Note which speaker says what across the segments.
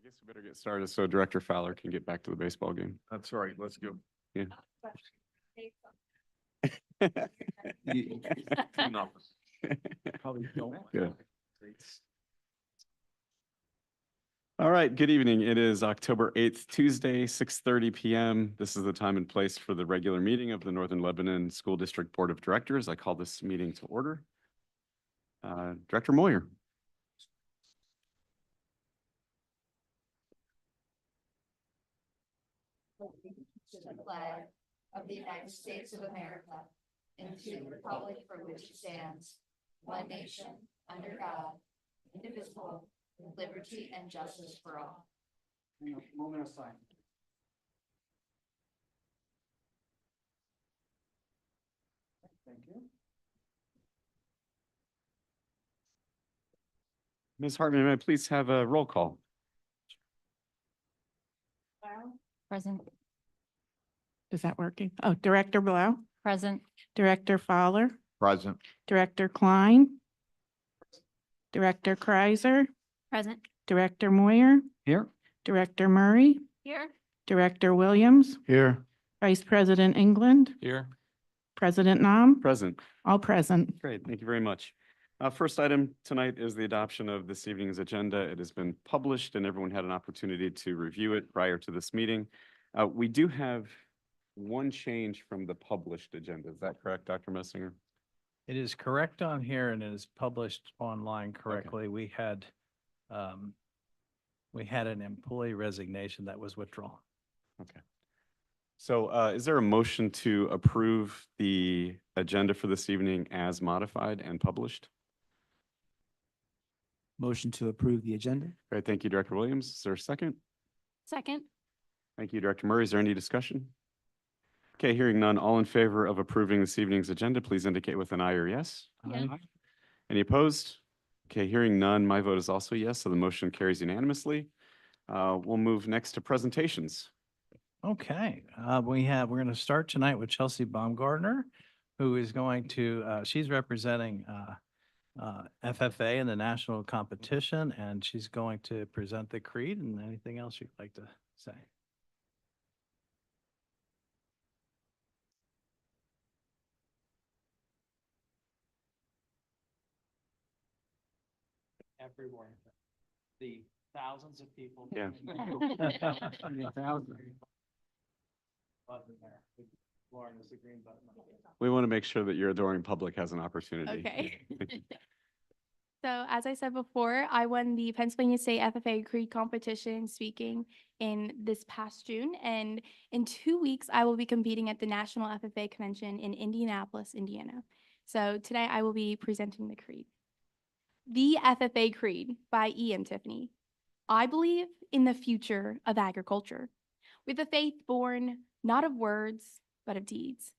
Speaker 1: guess we better get started so Director Fowler can get back to the baseball game.
Speaker 2: That's right. Let's go.
Speaker 1: Yeah.
Speaker 2: Probably don't.
Speaker 1: Good. All right, good evening. It is October 8th, Tuesday, 6:30 p.m. This is the time and place for the regular meeting of the Northern Lebanon School District Board of Directors. I call this meeting to order. Director Moyer.
Speaker 3: To the flag of the United States of America and to the republic for which it stands, one nation, under God, indivisible, with liberty and justice for all.
Speaker 4: Moment of silence. Thank you.
Speaker 1: Ms. Hartman, may I please have a roll call?
Speaker 5: Present.
Speaker 6: Is that working? Oh, Director Blau,
Speaker 5: Present.
Speaker 6: Director Fowler,
Speaker 2: Present.
Speaker 6: Director Klein, Director Kreiser,
Speaker 5: Present.
Speaker 6: Director Moyer,
Speaker 4: Here.
Speaker 6: Director Murray,
Speaker 5: Here.
Speaker 6: Director Williams,
Speaker 2: Here.
Speaker 6: Vice President England,
Speaker 1: Here.
Speaker 6: President Nam,
Speaker 1: Present.
Speaker 6: all present.
Speaker 1: Great, thank you very much. First item tonight is the adoption of this evening's agenda. It has been published and everyone had an opportunity to review it prior to this meeting. We do have one change from the published agenda. Is that correct, Dr. Messinger?
Speaker 7: It is correct on here and it is published online correctly. We had an employee resignation that was withdrawn.
Speaker 1: Okay. So is there a motion to approve the agenda for this evening as modified and published?
Speaker 4: Motion to approve the agenda.
Speaker 1: Great, thank you, Director Williams. Is there a second?
Speaker 5: Second.
Speaker 1: Thank you, Director Murray. Is there any discussion? Okay, hearing none, all in favor of approving this evening's agenda, please indicate with an aye or yes.
Speaker 5: Yes.
Speaker 1: Any opposed? Okay, hearing none, my vote is also yes, so the motion carries unanimously. We'll move next to presentations.
Speaker 7: Okay, we're going to start tonight with Chelsea Baumgartner, who is going to, she's representing FFA in the national competition, and she's going to present the creed and anything else you'd like to say. Everyone, the thousands of people.
Speaker 1: Yeah.
Speaker 7: Button there. Lauren, is the green button.
Speaker 1: We want to make sure that your adoring public has an opportunity.
Speaker 8: Okay. So as I said before, I won the Pennsylvania State FFA Creed competition speaking in this past June. And in 2 weeks, I will be competing at the National FFA Convention in Indianapolis, Indiana. So today I will be presenting the creed. The FFA Creed by E.M. Tiffany. I believe in the future of agriculture, with a faith born not of words, but of deeds.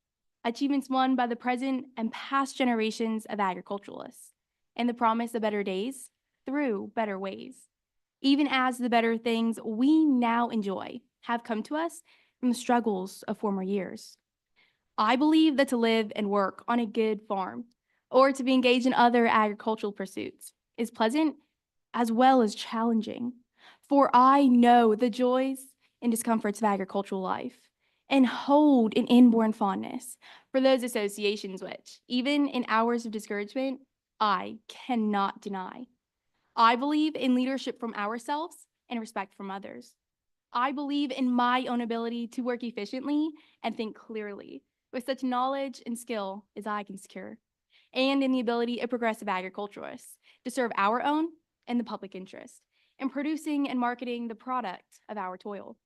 Speaker 8: Achievements won by the present and past generations of agriculturalists, and the promise of better days through better ways, even as the better things we now enjoy have come to us from the struggles of former years. I believe that to live and work on a good farm or to be engaged in other agricultural pursuits is pleasant as well as challenging, for I know the joys and discomforts of agricultural life and hold an inborn fondness for those associations which, even in hours of discouragement, I cannot deny. I believe in leadership from ourselves and respect from others. I believe in my own ability to work efficiently and think clearly with such knowledge and skill as I can secure, and in the ability of progressive agriculturalists to serve our own and the public interest in producing and marketing the product of our toil.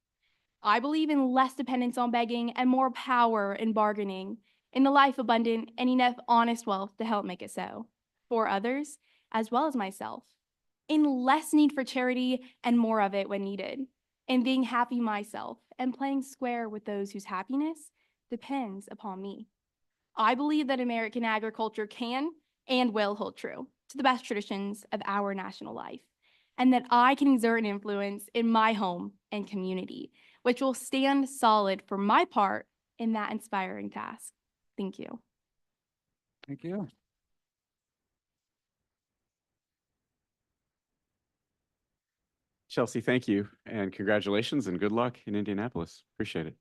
Speaker 8: I believe in less dependence on begging and more power in bargaining, in the life abundant and enough honest wealth to help make it so, for others as well as myself, in less need for charity and more of it when needed, in being happy myself and playing square with those whose happiness depends upon me. I believe that American agriculture can and will hold true to the best traditions of our national life, and that I can exert an influence in my home and community, which will stand solid for my part in that inspiring task. Thank you.
Speaker 4: Thank you.
Speaker 1: Chelsea, thank you, and congratulations and good luck in Indianapolis. Appreciate it.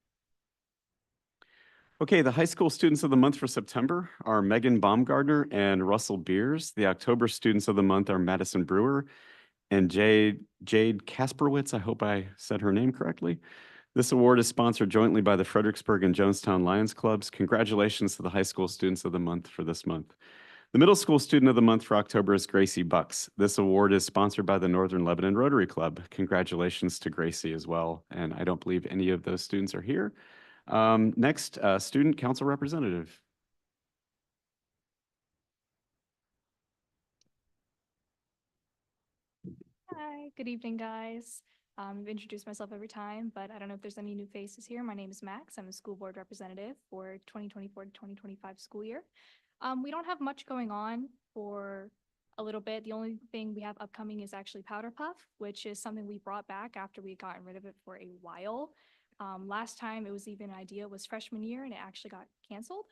Speaker 1: Okay, the high school students of the month for September are Megan Baumgardner and Russell Beers. The October students of the month are Madison Brewer and Jade Kasperwitz. I hope I said her name correctly. This award is sponsored jointly by the Fredericksburg and Jonestown Lions Clubs. Congratulations to the high school students of the month for this month. The middle school student of the month for October is Gracie Bucks. This award is sponsored by the Northern Lebanon Rotary Club. Congratulations to Gracie as well. And I don't believe any of those students are here. Next, student council representative.
Speaker 9: Hi, good evening, guys. I've introduced myself every time, but I don't know if there's any new faces here. My name is Max. I'm a school board representative for 2024 to 2025 school year. We don't have much going on for a little bit. The only thing we have upcoming is actually Powder Puff, which is something we brought back after we had gotten rid of it for a while. Last time it was even an idea was freshman year and it actually got canceled.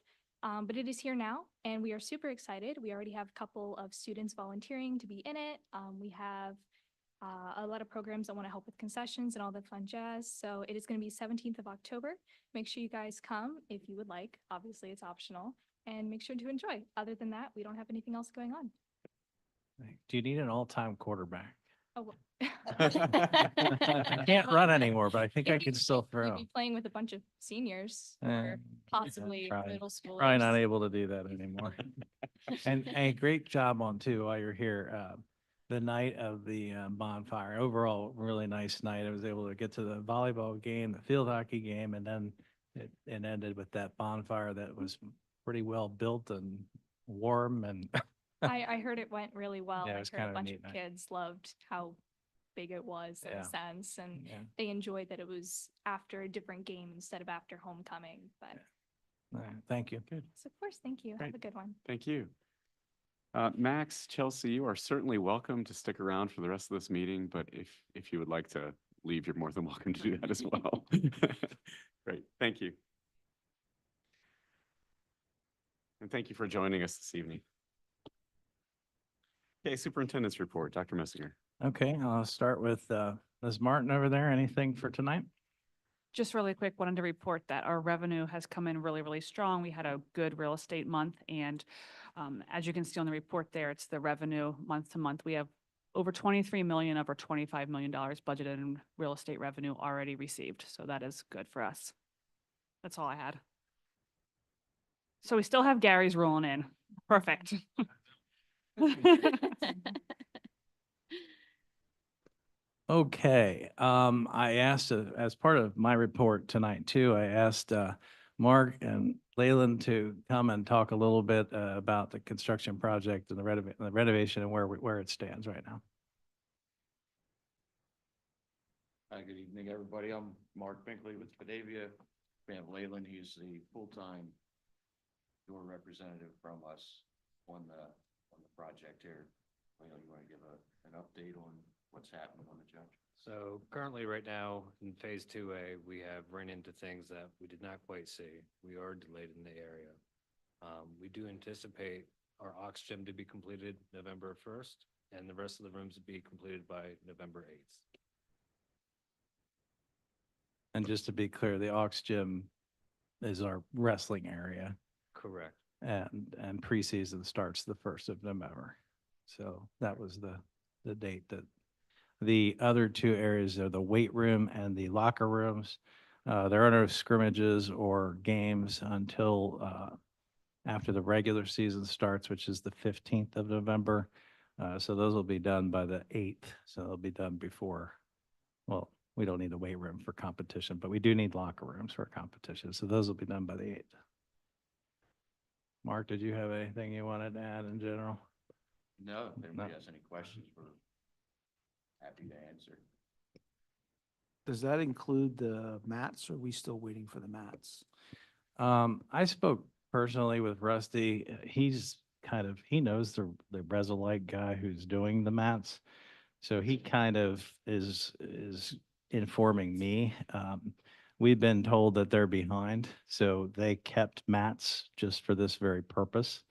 Speaker 9: But it is here now and we are super excited. We already have a couple of students volunteering to be in it. We have a lot of programs that want to help with concessions and all that fun jazz. So it is going to be 17th of October. Make sure you guys come if you would like. Obviously, it's optional. And make sure to enjoy. Other than that, we don't have anything else going on.
Speaker 7: Do you need an all-time quarterback?
Speaker 9: Oh, well.
Speaker 7: I can't run anymore, but I think I
Speaker 9: You'd
Speaker 7: can
Speaker 9: be-
Speaker 7: still
Speaker 9: You'd
Speaker 7: throw.
Speaker 9: be playing with a bunch of seniors
Speaker 7: Eh,
Speaker 9: or possibly
Speaker 7: try.
Speaker 9: middle schoolers.
Speaker 7: Probably not able to do that anymore. And a great job on too, while you're here, the night of the bonfire. Overall, really nice night. I was able to get to the volleyball game, the field hockey game, and then it ended with that bonfire that was pretty well built and warm and
Speaker 9: I heard it went really well.
Speaker 7: Yeah, it
Speaker 9: I
Speaker 7: was
Speaker 9: heard
Speaker 7: kind
Speaker 9: a
Speaker 7: of a
Speaker 9: bunch
Speaker 7: neat
Speaker 9: of
Speaker 7: night.
Speaker 9: kids loved how big it was in
Speaker 7: Yeah.
Speaker 9: a sense, and
Speaker 7: yeah.
Speaker 9: they enjoyed that it was after a different game instead of after homecoming. But
Speaker 7: All right, thank you. Good.
Speaker 9: so of course, thank you.
Speaker 1: Great.
Speaker 9: Have a good one.
Speaker 1: Thank you. Max, Chelsea, you are certainly welcome to stick around for the rest of this meeting, but if you would like to leave, you're more than welcome to do that as well. Great, thank you. And thank you for joining us this evening. Okay, superintendent's report, Dr. Messinger.
Speaker 7: Okay, I'll start with Ms. Martin over there. Anything for tonight?
Speaker 10: Just really quick, wanted to report that our revenue has come in really, really strong. We had a good real estate month, and as you can see on the report there, it's the revenue month to month. We have over 23 million of our $25 million budgeted in real estate revenue already received, so that is good for us. That's all I had. So we still have Gary's rolling in. Perfect.
Speaker 7: Okay, I asked, as part of my report tonight too, I asked Mark and Leyland to come and talk a little bit about the construction project and the renovation and where it stands right now.
Speaker 2: Hi, good evening, everybody. I'm Mark Binkley with Batavia. We have Leyland, he's the full-time door representative from us on the project here. Leyland, you want to give an update on what's happening on the job?
Speaker 11: So currently, right now, in phase 2A, we have run into things that we did not quite see. We are delayed in the area. We do anticipate our Ox Gym to be completed November 1st and the rest of the rooms to be completed by November 8th.
Speaker 7: And just to be clear, the Ox Gym is our wrestling area,
Speaker 11: Correct.
Speaker 7: and preseason starts the 1st of November. So that was the date that the other two areas are the weight room and the locker rooms. There are no scrimmages or games until after the regular season starts, which is the 15th of November. So those will be done by the 8th. So they'll be done before, well, we don't need a weight room for competition, but we do need locker rooms for competition. So those will be done by the 8th. Mark, did you have anything you wanted to add in general?
Speaker 2: No, if anybody
Speaker 7: No.
Speaker 2: has any questions, we're happy to answer.
Speaker 4: Does that include the mats, or are we still waiting for the mats?
Speaker 7: I spoke personally with Rusty. He's he knows the Bresolite guy who's doing the mats. So he kind of is informing me. We've been told that they're behind, so they kept mats just for this very purpose.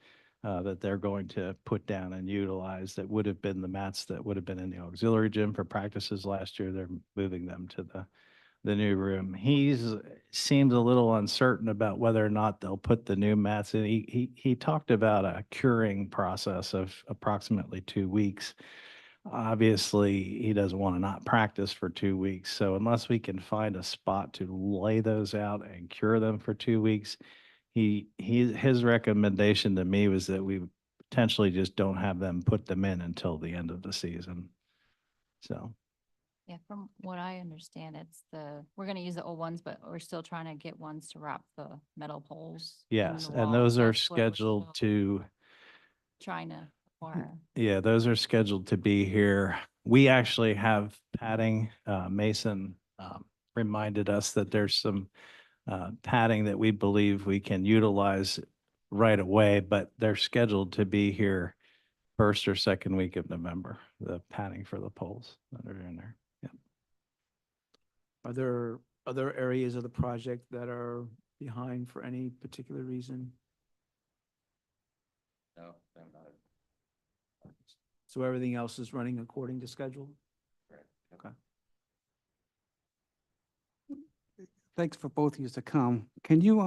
Speaker 7: that they're going to put down and utilize that would have been the mats that would have been in the auxiliary gym for practices last year. They're moving them to the new room. Seems a little uncertain about whether or not they'll put the new mats in. He talked about a curing process of approximately 2 weeks. Obviously, he doesn't want to not practice for 2 weeks. So unless we can find a spot to lay those out and cure them for 2 weeks, his recommendation to me was that we potentially just don't have them put them in until the end of the season. So,
Speaker 5: Yeah, from what I understand, we're gonna use the old ones, but we're still trying to get ones to wrap the metal poles. in
Speaker 7: yes,
Speaker 5: the
Speaker 7: and
Speaker 5: wall.
Speaker 7: those are
Speaker 5: That's what we're
Speaker 7: scheduled
Speaker 5: still
Speaker 7: to,
Speaker 5: Trying to acquire.
Speaker 7: yeah, those are scheduled to be here. We actually have padding. Mason reminded us that there's some padding that we believe we can utilize right away, but they're scheduled to be here first or second week of November, the padding for the poles that are in there. Yeah.
Speaker 4: Are there other areas of the project that are behind for any particular reason?
Speaker 2: No, I'm not.
Speaker 4: So everything else is running according to schedule?
Speaker 2: Correct.
Speaker 4: Okay.
Speaker 12: Thanks for both of you to come. Can you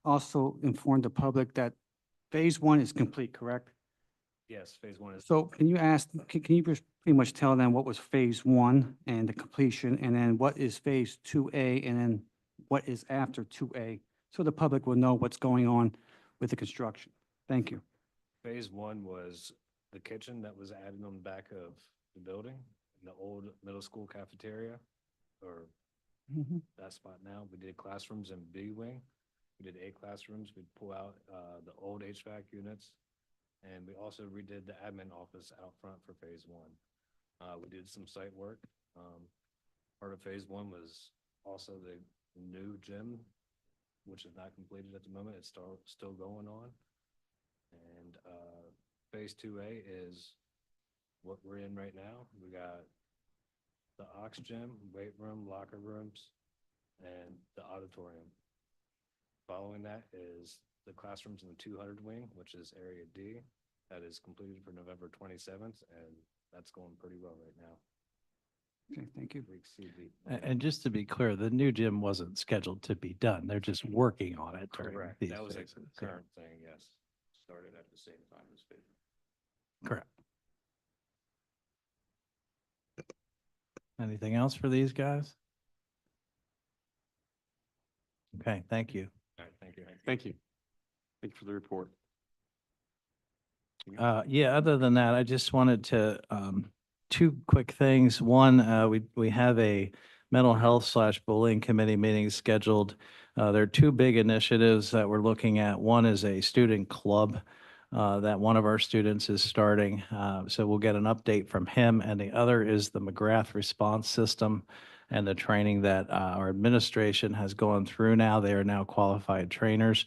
Speaker 12: also inform the public that phase one is complete, correct?
Speaker 11: Yes, phase one is.
Speaker 12: So can you just pretty much tell them what was phase one and the completion, and then what is phase 2A, and then what is after 2A? So the public will know what's going on with the construction. Thank you.
Speaker 11: Phase one was the kitchen that was added on the back of the building, in the old middle school cafeteria, or that spot now. We did classrooms in B wing. We did 8 classrooms. We'd pull out the old HVAC units. And we also redid the admin office out front for phase one. We did some site work. Part of phase one was also the new gym, which is not completed at the moment. It's still going on. And phase 2A is what we're in right now. We got the Ox gym, weight room, locker rooms, and the auditorium. Following that is the classrooms in the 200 wing, which is area D. That is completed for November 27th, and that's going pretty well right now.
Speaker 12: Okay, thank you.
Speaker 11: We exceed the.
Speaker 7: And just to be clear, the new gym wasn't scheduled to be done. They're just working on it during
Speaker 11: Correct.
Speaker 7: these
Speaker 11: That was a
Speaker 7: phases. Yeah.
Speaker 2: Current thing, yes. Started at the same time as phase.
Speaker 7: Correct. Anything else for these guys? Okay, thank you.
Speaker 11: All right, thank you.
Speaker 1: Thank you. Thank you for the report.
Speaker 7: Yeah, other than that, I just wanted to, 2 quick things. One, we have a mental health / bullying committee meeting scheduled. There are 2 big initiatives that we're looking at. One is a student club that one of our students is starting. So we'll get an update from him. And the other is the McGrath response system and the training that our administration has gone through now. They are now qualified trainers.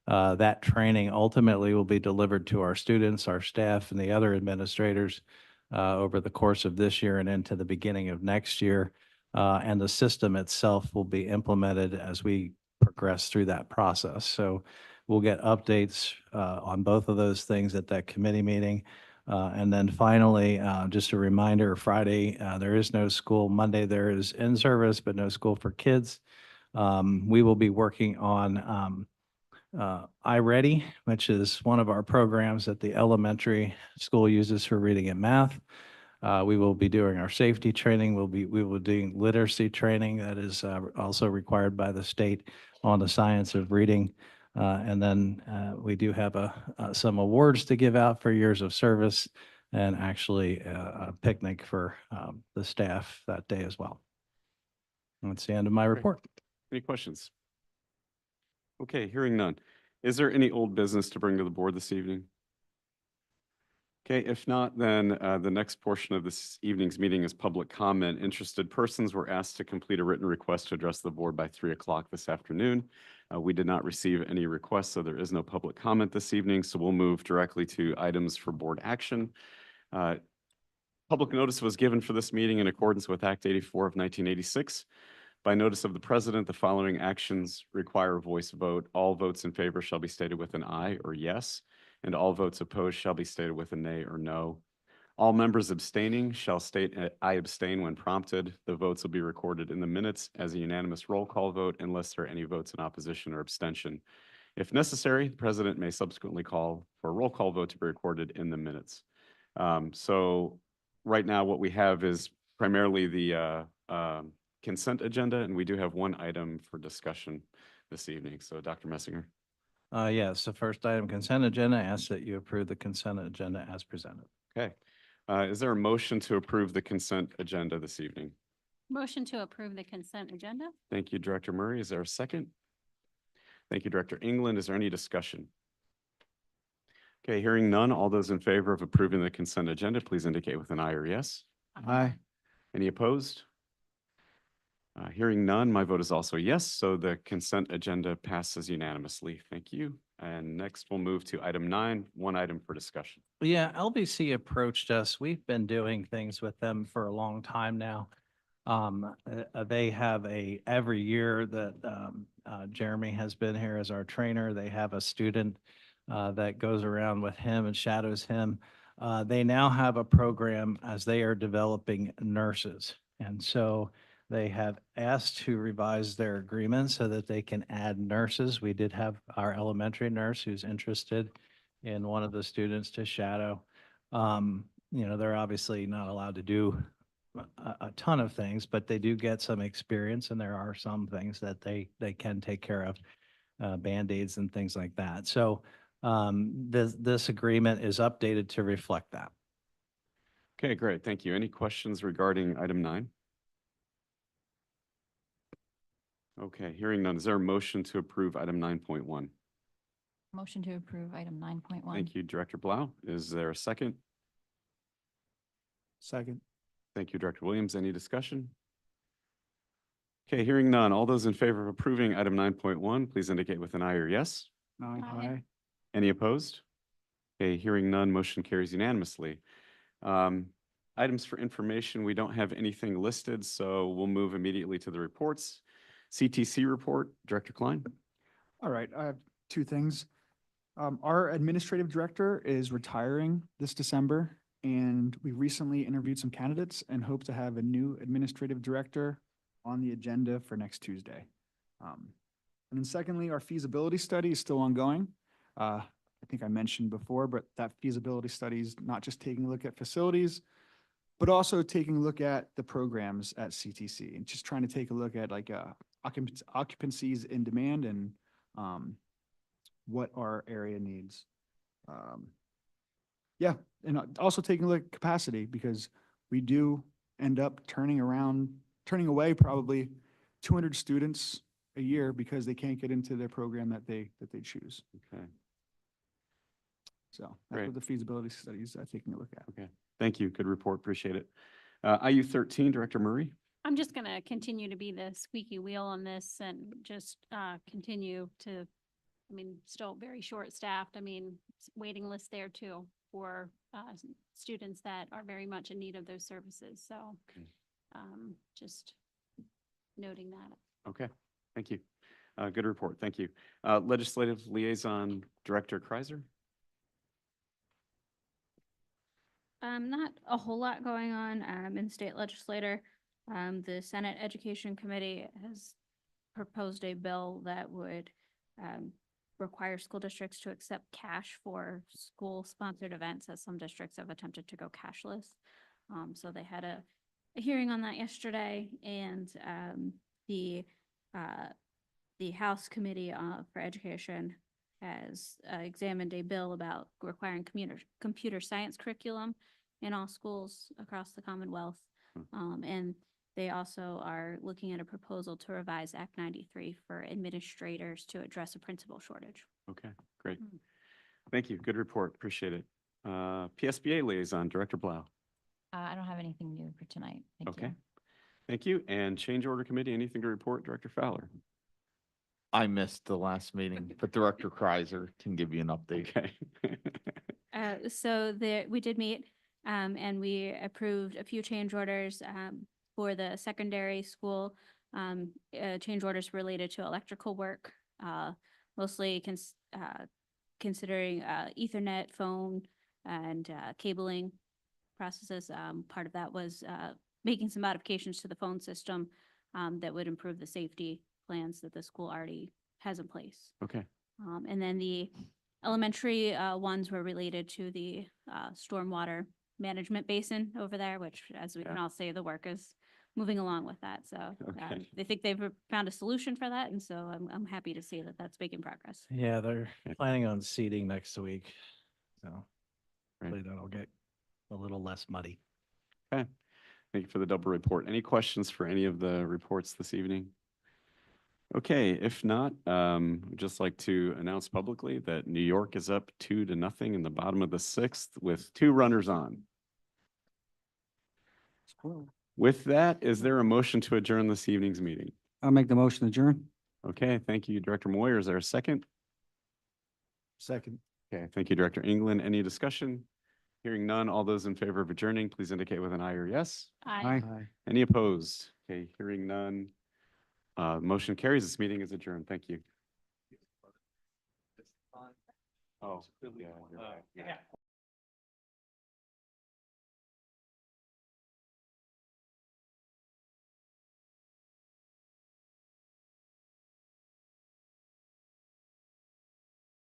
Speaker 7: That training ultimately will be delivered to our students, our staff, and the other administrators over the course of this year and into the beginning of next year. And the system itself will be implemented as we progress through that process. So we'll get updates on both of those things at that committee meeting. And then finally, just a reminder, Friday, there is no school. Monday, there is in-service, but no school for kids. We will be working on iReady, which is one of our programs that the elementary school uses for reading and math. We will be doing our safety training. We will be doing literacy training that is also required by the state on the science of reading. And then we do have some awards to give out for years of service, and actually a picnic for the staff that day as well. And that's the end of my report.
Speaker 1: Any questions? Okay, hearing none. Is there any old business to bring to the board this evening? Okay, if not, then the next portion of this evening's meeting is public comment. Interested persons were asked to complete a written request to address the board by 3 o'clock this afternoon. We did not receive any requests, so there is no public comment this evening. So we'll move directly to items for board action. Public notice was given for this meeting in accordance with Act 84 of 1986. By notice of the president, the following actions require a voice vote. All votes in favor shall be stated with an aye or yes, and all votes opposed shall be stated with a nay or no. All members abstaining shall state I abstain when prompted. The votes will be recorded in the minutes as a unanimous roll call vote unless there are any votes in opposition or abstention. If necessary, the president may subsequently call for a roll call vote to be recorded in the minutes. So right now, what we have is primarily the consent agenda, and we do have one item for discussion this evening. So Dr. Messinger.
Speaker 7: Yes, the first item, consent agenda, asks that you approve the consent agenda as presented.
Speaker 1: Okay. Is there a motion to approve the consent agenda this evening?
Speaker 5: Motion to approve the consent agenda?
Speaker 1: Thank you, Director Murray. Is there a second? Thank you, Director England. Is there any discussion? Okay, hearing none, all those in favor of approving the consent agenda, please indicate with an aye or yes.
Speaker 4: Aye.
Speaker 1: Any opposed? Hearing none, my vote is also yes, so the consent agenda passes unanimously. Thank you. And next, we'll move to item 9, one item for discussion.
Speaker 7: Yeah, LBC approached us. We've been doing things with them for a long time now. They have every year that Jeremy has been here as our trainer, they have a student that goes around with him and shadows him. They now have a program as they are developing nurses. And so they have asked to revise their agreement so that they can add nurses. We did have our elementary nurse who's interested in one of the students to shadow. They're obviously not allowed to do a ton of things, but they do get some experience, and there are some things that they can take care of, Band-Aids and things like that. So this agreement is updated to reflect that.
Speaker 1: Okay, great. Thank you. Any questions regarding item 9? Okay, hearing none. Is there a motion to approve item 9.1?
Speaker 5: Motion to approve item 9.1.
Speaker 1: Thank you, Director Blau. Is there a second?
Speaker 4: Second.
Speaker 1: Thank you, Director Williams. Any discussion? Okay, hearing none. All those in favor of approving item 9.1, please indicate with an aye or yes.
Speaker 5: Aye.
Speaker 1: Any opposed? Okay, hearing none, motion carries unanimously. Items for information, we don't have anything listed, so we'll move immediately to the reports. CTC report, Director Klein.
Speaker 13: All right, I have 2 things. Our administrative director is retiring this December, and we recently interviewed some candidates and hope to have a new administrative director on the agenda for next Tuesday. And then secondly, our feasibility study is still ongoing. I think I mentioned before, but that feasibility study is not just taking a look at facilities, but also taking a look at the programs at CTC and just trying to take a look at like occupancies in demand and what our area needs. Yeah, and also taking a look at capacity, because we do end up turning away probably 200 students a year because they can't get into their program that they choose.
Speaker 1: Okay,
Speaker 13: So that's
Speaker 1: Great.
Speaker 13: what the feasibility studies are taking a look at.
Speaker 1: okay. Thank you. Good report. Appreciate it. IU 13, Director Murray.
Speaker 14: I'm just going to continue to be the squeaky wheel on this and just continue to, still very short staffed. Waiting list there too for students that are very much in need of those services. So
Speaker 1: Okay.
Speaker 14: just noting that.
Speaker 1: Okay, thank you. Good report. Thank you. Legislative Liaison Director Kreiser.
Speaker 14: Not a whole lot going on in state legislature. The Senate Education Committee has proposed a bill that would require school districts to accept cash for school-sponsored events, as some districts have attempted to go cashless. So they had a hearing on that yesterday, and the House Committee for Education has examined a bill about requiring computer science curriculum in all schools across the Commonwealth. And they also are looking at a proposal to revise Act 93 for administrators to address a principal shortage.
Speaker 1: Okay, great. Thank you. Good report. Appreciate it. PSBA Liaison Director Blau.
Speaker 5: I don't have anything new for tonight. Thank
Speaker 1: Okay.
Speaker 5: you.
Speaker 1: Thank you. And Change Order Committee, anything to report, Director Fowler?
Speaker 15: I missed the last meeting, but Director Kreiser can give you an update.
Speaker 1: Okay.
Speaker 14: So we did meet and we approved a few change orders for the secondary school, change orders related to electrical work, mostly considering Ethernet, phone, and cabling processes. Part of that was making some modifications to the phone system that would improve the safety plans that the school already has in place.
Speaker 1: Okay,
Speaker 14: And then the elementary ones were related to the stormwater management basin over there, which, as we can
Speaker 1: Yeah.
Speaker 14: all say, the work is moving along with that. So
Speaker 1: Okay.
Speaker 14: they think they've found a solution for that, and so I'm happy to see that that's making progress.
Speaker 7: Yeah, they're
Speaker 1: Okay.
Speaker 7: planning on seeding next week. So
Speaker 1: Right.
Speaker 7: hopefully that'll get a little less muddy.
Speaker 1: okay. Thank you for the double report. Any questions for any of the reports this evening? Okay, if not, I'd just like to announce publicly that New York is up 2-0 in the bottom of the sixth with 2 runners on. With that, is there a motion to adjourn this evening's meeting?
Speaker 12: I'll make the motion to adjourn.
Speaker 1: Okay, thank you, Director Moyer. Is there a second?
Speaker 4: Second.
Speaker 1: Okay, thank you, Director England. Any discussion? Hearing none, all those in favor of adjourning, please indicate with an aye or yes.
Speaker 12: Aye.
Speaker 1: Any opposed? Okay, hearing none. Motion carries. This meeting is adjourned. Thank you. Oh, yeah, you're right.